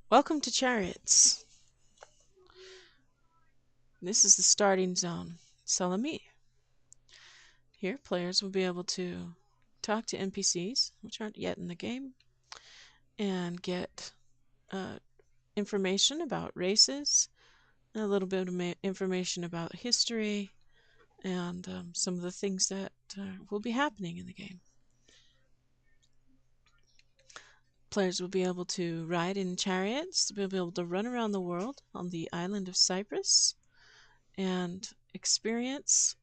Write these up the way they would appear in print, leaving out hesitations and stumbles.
Welcome to Chariots. This is the starting zone, Salami. Here, players will be able to talk to NPCs, which aren't yet in the game, and get uh, information about races, and a little bit of information about history, and some of the things that will be happening in the game. Players will be able to ride in chariots, they'll be able to run around the world on the island of Cyprus, and experience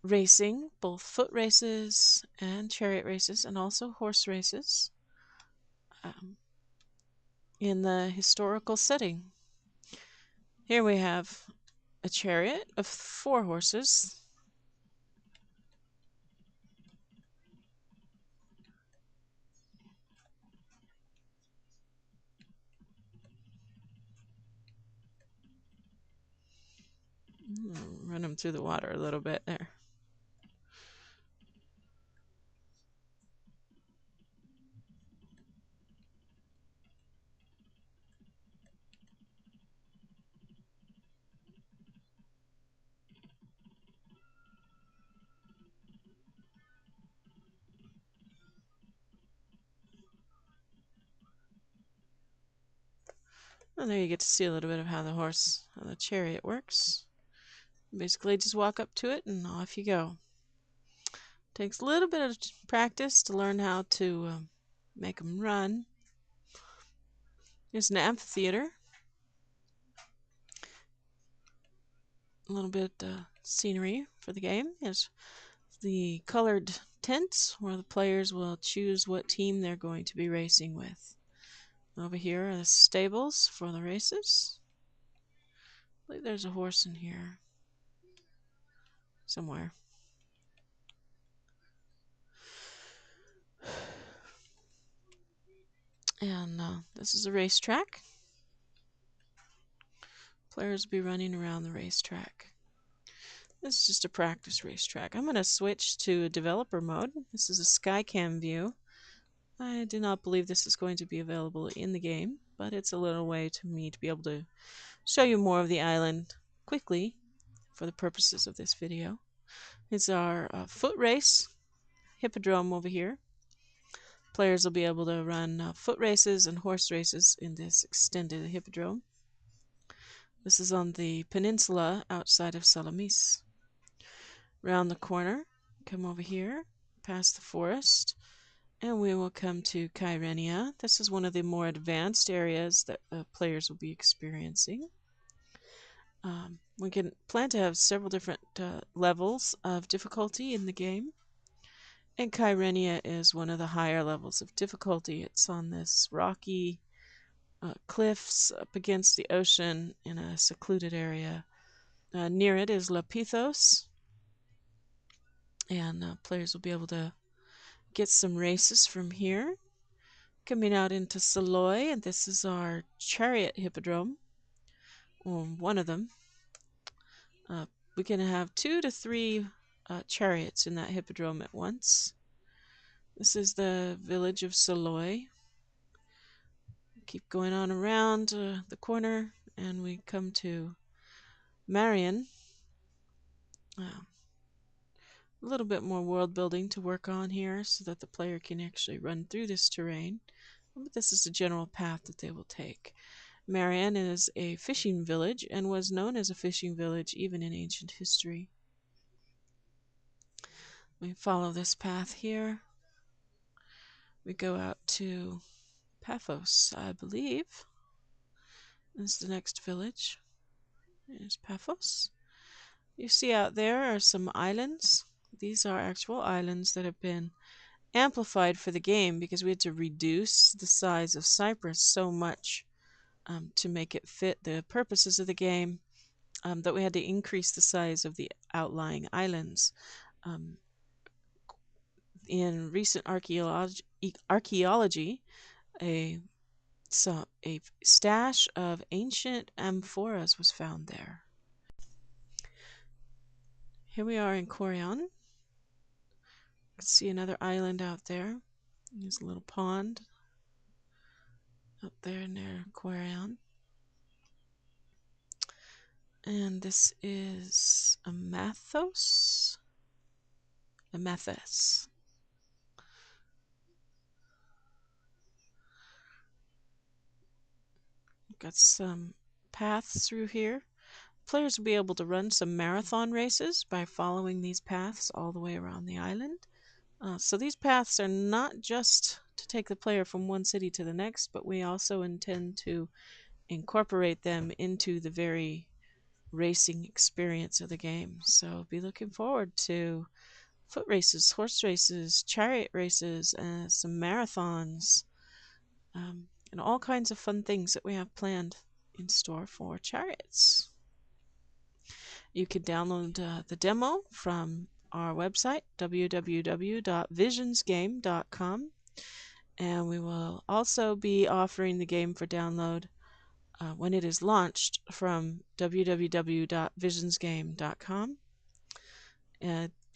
racing, both foot races and chariot races, and also horse races um, in the historical setting. Here we have a chariot of 4 horses. Run them through the water a little bit there. And there you get to see a little bit of how the chariot works. Basically, just walk up to it and off you go. Takes a little bit of practice to learn how to make them run. Here's an amphitheater. A little bit scenery for the game. There's the colored tents where the players will choose what team they're going to be racing with. Over here are the stables for the races. I believe there's a horse in here somewhere. And this is a racetrack. Players will be running around the racetrack. This is just a practice racetrack. I'm going to switch to developer mode. This is a Skycam view. I do not believe this is going to be available in the game, but it's a little way to me to be able to show you more of the island quickly for the purposes of this video. It's our foot race hippodrome over here. Players will be able to run foot races and horse races in this extended hippodrome. This is on the peninsula outside of Salamis. Round the corner, come over here, past the forest, and we will come to Kyrenia. This is one of the more advanced areas that players will be experiencing. We can plan to have several different levels of difficulty in the game. And Kyrenia is one of the higher levels of difficulty. It's on this rocky cliffs up against the ocean in a secluded area. Near it is Lapithos, and players will be able to get some races from here. Coming out into Saloy, and this is our chariot hippodrome, or one of them. We can have 2 to 3 chariots in that hippodrome at once. This is the village of Saloy. Keep going on around the corner, and we come to Marion. A little bit more world building to work on here so that the player can actually run through this terrain. But this is the general path that they will take. Marion is a fishing village and was known as a fishing village even in ancient history. We follow this path here. We go out to Paphos, I believe. This is the next village. There's Paphos. You see out there are some islands. These are actual islands that have been amplified for the game because we had to reduce the size of Cyprus so much to make it fit the purposes of the game that we had to increase the size of the outlying islands. In recent archaeology, a stash of ancient amphoras was found there. Here we are in Corion. You can see another island out there. There's a little pond. up there in their aquarium. And this is a Mathos. A Mathis. Got some paths through here. Players will be able to run some marathon races by following these paths all the way around the island. So these paths are not just to take the player from one city to the next, but we also intend to incorporate them into the very racing experience of the game. So be looking forward to foot races, horse races, chariot races, some marathons, and all kinds of fun things that we have planned in store for Chariots. You can download the demo from our website, www.visionsgame.com, and we will also be offering the game for download when it is launched from www.visionsgame.com.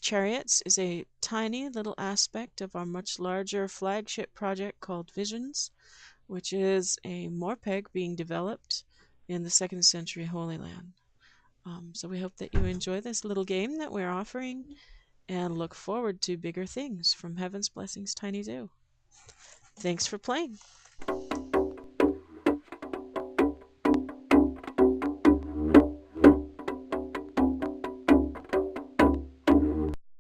Chariots is a tiny little aspect of our much larger flagship project called Visions, which is a Morpeg being developed in the 2nd century Holy Land. So we hope that you enjoy this little game that we're offering and look forward to bigger things from Heaven's Blessings Tiny Do. Thanks for playing.